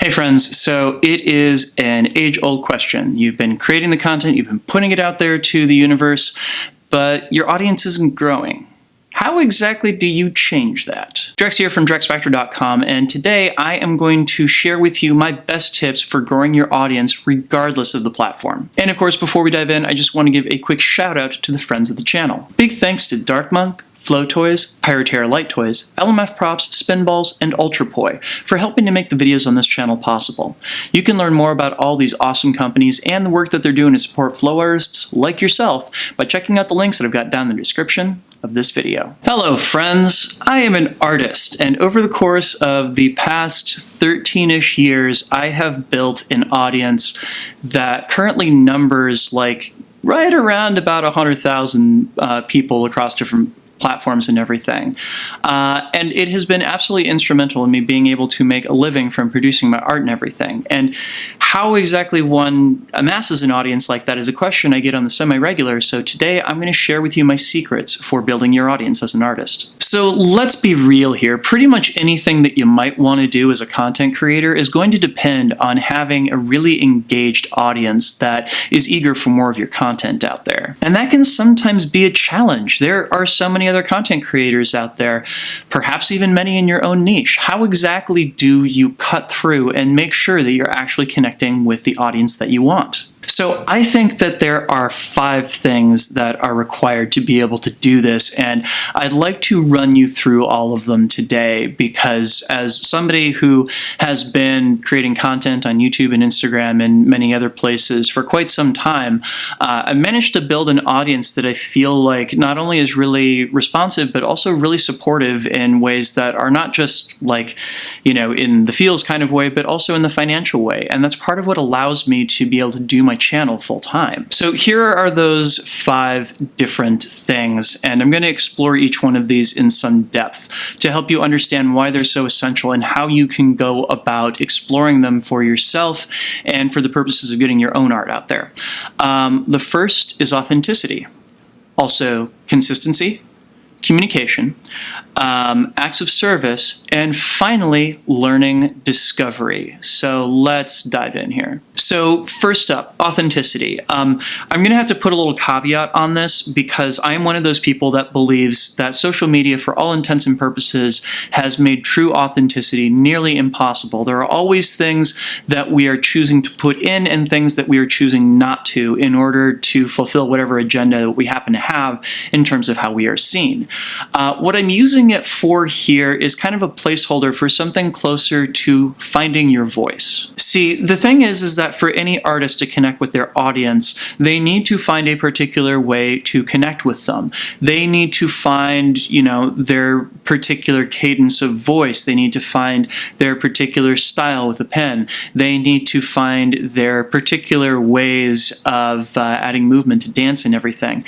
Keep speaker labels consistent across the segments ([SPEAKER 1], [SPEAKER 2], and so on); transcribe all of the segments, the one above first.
[SPEAKER 1] Hey friends, so it is an age-old question. You've been creating the content, you've been putting it out there to the universe, but your audience isn't growing. How exactly do you change that? Drex here from DrexFactor.com, and today I am going to share with you my best tips for growing your audience regardless of the platform. And of course, before we dive in, I just want to give a quick shout out to the friends of the channel. Big thanks to Dark Monk, Flow Toys, Pyroterra Light Toys, LMF Props, Spinballs, and Ultrapoi for helping to make the videos on this channel possible. You can learn more about all these awesome companies and the work that they're doing to support flow artists like yourself by checking out the links that I've got down in the description of this video. Hello friends, I am an artist, and over the course of the past 13-ish years, I have built an audience that currently numbers like right around about 100,000 people across different platforms and everything. And it has been absolutely instrumental in me being able to make a living from producing my art and everything. And how exactly one amasses an audience like that is a question I get on the semi-regular, so today I'm going to share with you my secrets for building your audience as an artist. So let's be real here. Pretty much anything that you might want to do as a content creator is going to depend on having a really engaged audience that is eager for more of your content out there. And that can sometimes be a challenge. There are so many other content creators out there, perhaps even many in your own niche. How exactly do you cut through and make sure that you're actually connecting with the audience that you want? So I think that there are 5 things that are required to be able to do this, and I'd like to run you through all of them today because as somebody who has been creating content on YouTube and Instagram and many other places for quite some time, I managed to build an audience that I feel like not only is really responsive but also really supportive in ways that are not just like, you know, in the feels kind of way, but also in the financial way, and that's part of what allows me to be able to do my channel full time. So here are those 5 different things, and I'm going to explore each one of these in some depth to help you understand why they're so essential and how you can go about exploring them for yourself and for the purposes of getting your own art out there. The first is authenticity, also consistency, communication, acts of service, and finally, learning discovery. So let's dive in here. So first up, authenticity. I'm going to have to put a little caveat on this because I am one of those people that believes that social media, for all intents and purposes, has made true authenticity nearly impossible. There are always things that we are choosing to put in and things that we are choosing not to in order to fulfill whatever agenda that we happen to have in terms of how we are seen. What I'm using it for here is kind of a placeholder for something closer to finding your voice. See, the thing is that for any artist to connect with their audience, they need to find a particular way to connect with them. They need to find, you know, their particular cadence of voice. They need to find their particular style with a pen. They need to find their particular ways of adding movement to dance and everything.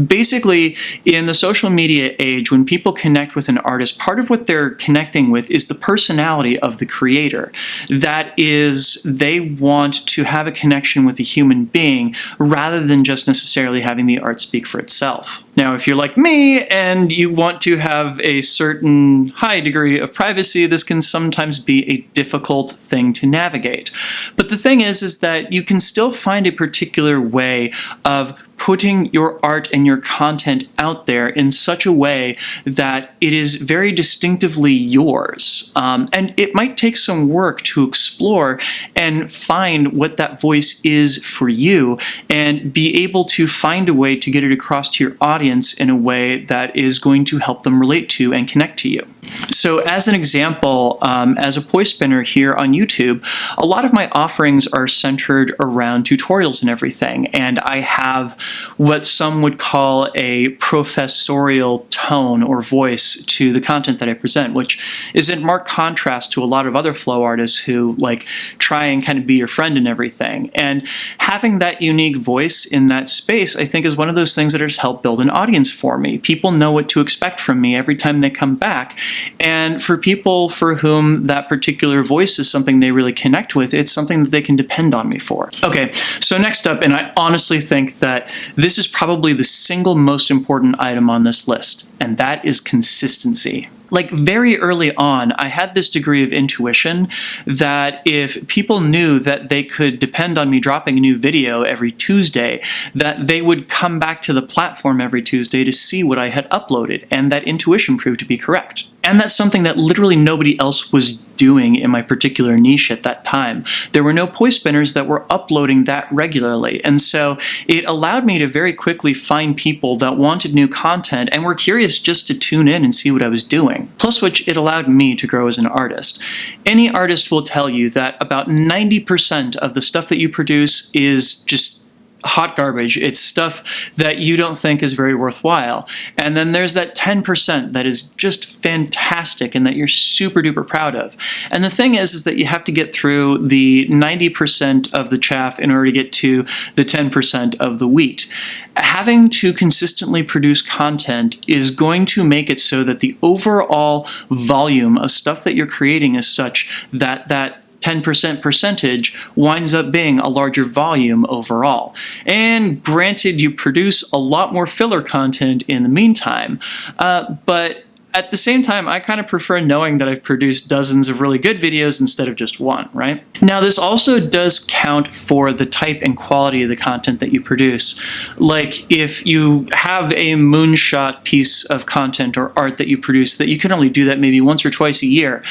[SPEAKER 1] Basically, in the social media age, when people connect with an artist, part of what they're connecting with is the personality of the creator. That is, they want to have a connection with a human being rather than just necessarily having the art speak for itself. Now, if you're like me and you want to have a certain high degree of privacy, this can sometimes be a difficult thing to navigate. But the thing is that you can still find a particular way of putting your art and your content out there in such a way that it is very distinctively yours. And it might take some work to explore and find what that voice is for you and be able to find a way to get it across to your audience in a way that is going to help them relate to and connect to you. So as an example, as a poi spinner here on YouTube, a lot of my offerings are centered around tutorials and everything, and I have what some would call a professorial tone or voice to the content that I present, which is in marked contrast to a lot of other flow artists who like try and kind of be your friend and everything. And having that unique voice in that space, I think, is one of those things that has helped build an audience for me. People know what to expect from me every time they come back. And for people for whom that particular voice is something they really connect with, it's something that they can depend on me for. Okay, so next up, and I honestly think that this is probably the single most important item on this list, and that is consistency. like very early on, I had this degree of intuition that if people knew that they could depend on me dropping a new video every Tuesday, that they would come back to the platform every Tuesday to see what I had uploaded, and that intuition proved to be correct. And that's something that literally nobody else was doing in my particular niche at that time. There were no poi spinners that were uploading that regularly. And so it allowed me to very quickly find people that wanted new content and were curious just to tune in and see what I was doing. Plus which it allowed me to grow as an artist. Any artist will tell you that about 90% of the stuff that you produce is just hot garbage. It's stuff that you don't think is very worthwhile. And then there's that 10% that is just fantastic and that you're super duper proud of. And the thing is that you have to get through the 90% of the chaff in order to get to the 10% of the wheat. Having to consistently produce content is going to make it so that the overall volume of stuff that you're creating is such that that 10% percentage winds up being a larger volume overall. And granted, you produce a lot more filler content in the meantime, but at the same time, I kind of prefer knowing that I've produced dozens of really good videos instead of just one, right? Now, this also does count for the type and quality of the content that you produce. Like, if you have a moonshot piece of content or art that you produce that you can only do that maybe once or twice a year,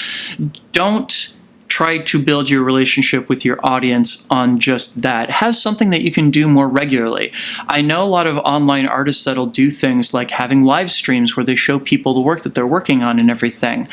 [SPEAKER 1] don't try to build your relationship with your audience on just that. Have something that you can do more regularly. I know a lot of online artists that'll do things like having live streams where they show people the work that they're working on and everything.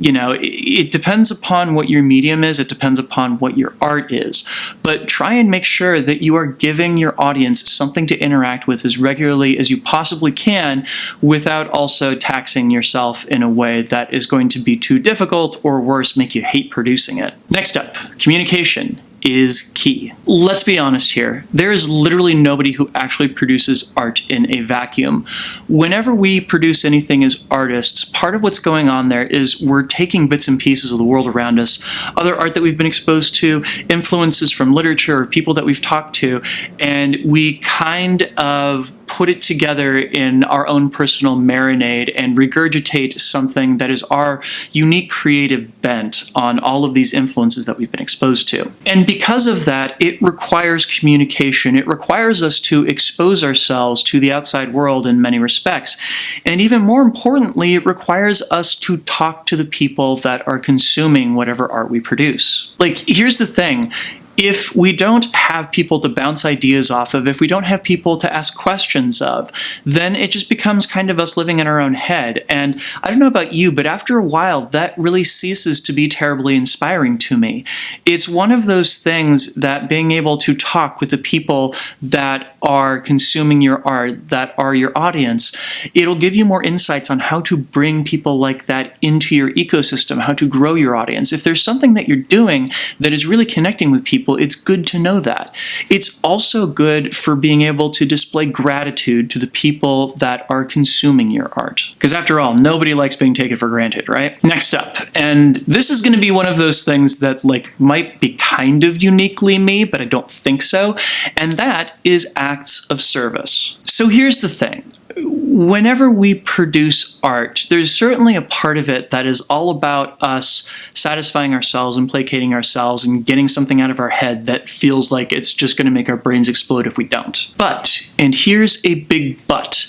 [SPEAKER 1] You know, it depends upon what your medium is. It depends upon what your art is. But try and make sure that you are giving your audience something to interact with as regularly as you possibly can without also taxing yourself in a way that is going to be too difficult or worse, make you hate producing it. Next up, communication is key. Let's be honest here. There is literally nobody who actually produces art in a vacuum. Whenever we produce anything as artists, part of what's going on there is we're taking bits and pieces of the world around us, other art that we've been exposed to, influences from literature or people that we've talked to, and we kind of put it together in our own personal marinade and regurgitate something that is our unique creative bent on all of these influences that we've been exposed to. And because of that, it requires communication. It requires us to expose ourselves to the outside world in many respects. And even more importantly, it requires us to talk to the people that are consuming whatever art we produce. Like, here's the thing. If we don't have people to bounce ideas off of, if we don't have people to ask questions of, then it just becomes kind of us living in our own head. And I don't know about you, but after a while, that really ceases to be terribly inspiring to me. It's one of those things that being able to talk with the people that are consuming your art, that are your audience, it'll give you more insights on how to bring people like that into your ecosystem, how to grow your audience. If there's something that you're doing that is really connecting with people, it's good to know that. It's also good for being able to display gratitude to the people that are consuming your art. Because after all, nobody likes being taken for granted, right? Next up, and this is going to be one of those things that might be kind of uniquely me, but I don't think so, and that is acts of service. So here's the thing. Whenever we produce art, there's certainly a part of it that is all about us satisfying ourselves and placating ourselves and getting something out of our head that feels like it's just going to make our brains explode if we don't. But, and here's a big but,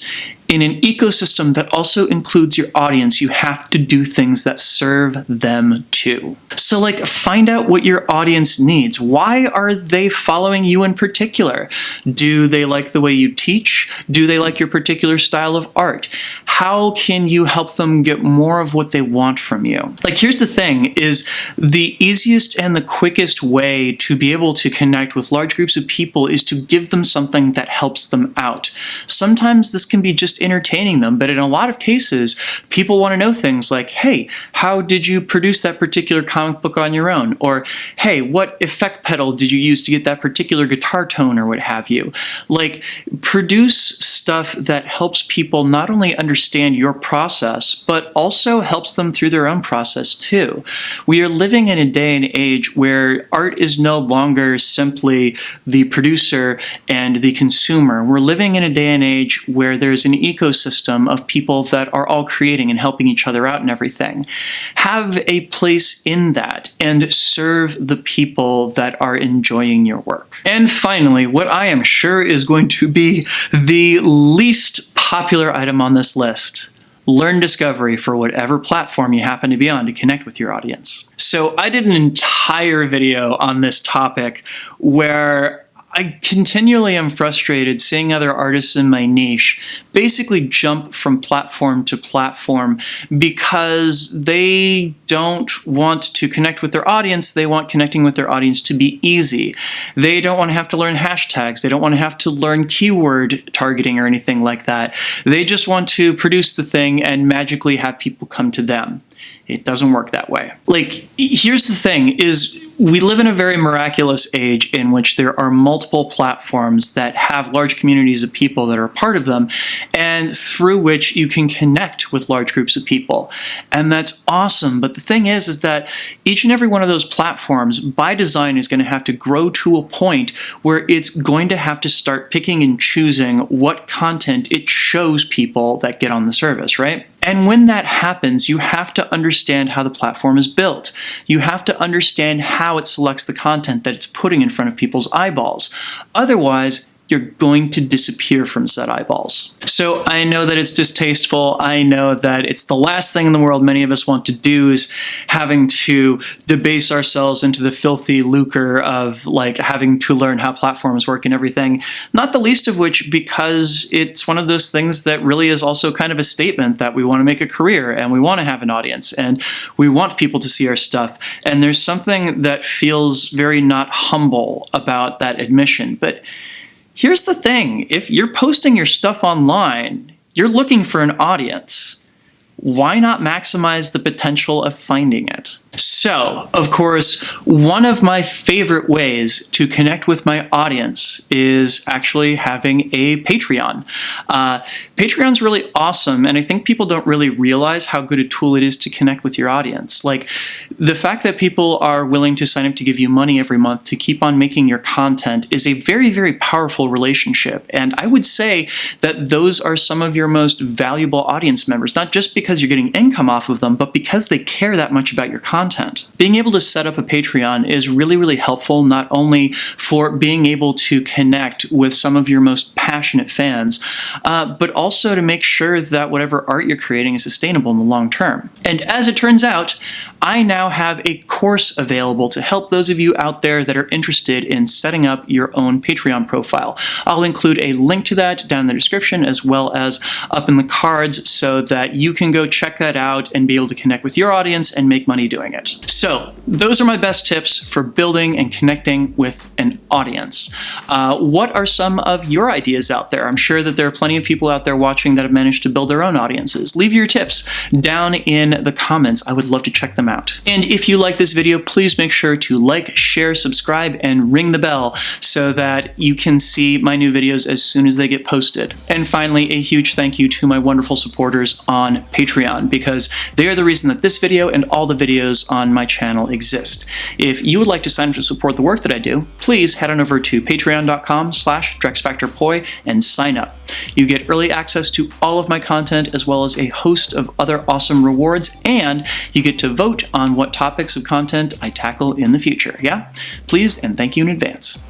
[SPEAKER 1] in an ecosystem that also includes your audience, you have to do things that serve them too. So find out what your audience needs. Why are they following you in particular? Do they like the way you teach? Do they like your particular style of art? How can you help them get more of what they want from you? Here's the thing, is the easiest and the quickest way to be able to connect with large groups of people is to give them something that helps them out. Sometimes this can be just entertaining them, but in a lot of cases, people want to know things like, hey, how did you produce that particular comic book on your own? Or, hey, what effect pedal did you use to get that particular guitar tone, or what have you? Produce stuff that helps people not only understand your process, but also helps them through their own process too. We are living in a day and age where art is no longer simply the producer and the consumer. We're living in a day and age where there's an ecosystem of people that are all creating and helping each other out and everything. Have a place in that and serve the people that are enjoying your work. And finally, what I am sure is going to be the least popular item on this list: learn discovery for whatever platform you happen to be on to connect with your audience. So I did an entire video on this topic where I continually am frustrated seeing other artists in my niche basically jump from platform to platform because they don't want to connect with their audience. They want connecting with their audience to be easy. They don't want to have to learn hashtags. They don't want to have to learn keyword targeting or anything like that. They just want to produce the thing and magically have people come to them. It doesn't work that way. Like, here's the thing, is we live in a very miraculous age in which there are multiple platforms that have large communities of people that are a part of them, and through which you can connect with large groups of people. And that's awesome. But the thing is that each and every one of those platforms, by design, is going to have to grow to a point where it's going to have to start picking and choosing what content it shows people that get on the service, right? And when that happens, you have to understand how the platform is built. You have to understand how it selects the content that it's putting in front of people's eyeballs. Otherwise, you're going to disappear from said eyeballs. So I know that it's distasteful. I know that it's the last thing in the world many of us want to do, is having to debase ourselves into the filthy lucre of like having to learn how platforms work and everything. Not the least of which because it's one of those things that really is also kind of a statement that we want to make a career and we want to have an audience and we want people to see our stuff. And there's something that feels very not humble about that admission. But here's the thing, if you're posting your stuff online, you're looking for an audience. Why not maximize the potential of finding it? So, of course, one of my favorite ways to connect with my audience is actually having a Patreon. Patreon's really awesome, and I think people don't really realize how good a tool it is to connect with your audience. Like, the fact that people are willing to sign up to give you money every month to keep on making your content is a very, very powerful relationship. And I would say that those are some of your most valuable audience members, not just because you're getting income off of them, but because they care that much about your content. Being able to set up a Patreon is really, really helpful, not only for being able to connect with some of your most passionate fans, but also to make sure that whatever art you're creating is sustainable in the long term. And as it turns out, I now have a course available to help those of you out there that are interested in setting up your own Patreon profile. I'll include a link to that down in the description as well as up in the cards so that you can go check that out and be able to connect with your audience and make money doing it. So those are my best tips for building and connecting with an audience. What are some of your ideas out there? I'm sure that there are plenty of people out there watching that have managed to build their own audiences. Leave your tips down in the comments. I would love to check them out. And if you like this video, please make sure to like, share, subscribe, and ring the bell so that you can see my new videos as soon as they get posted. And finally, a huge thank you to my wonderful supporters on Patreon, because they are the reason that this video and all the videos on my channel exist. If you would like to sign up to support the work that I do, please head on over to patreon.com/DrexFactorPoi and sign up. You get early access to all of my content as well as a host of other awesome rewards, and you get to vote on what topics of content I tackle in the future. Yeah? Please and thank you in advance.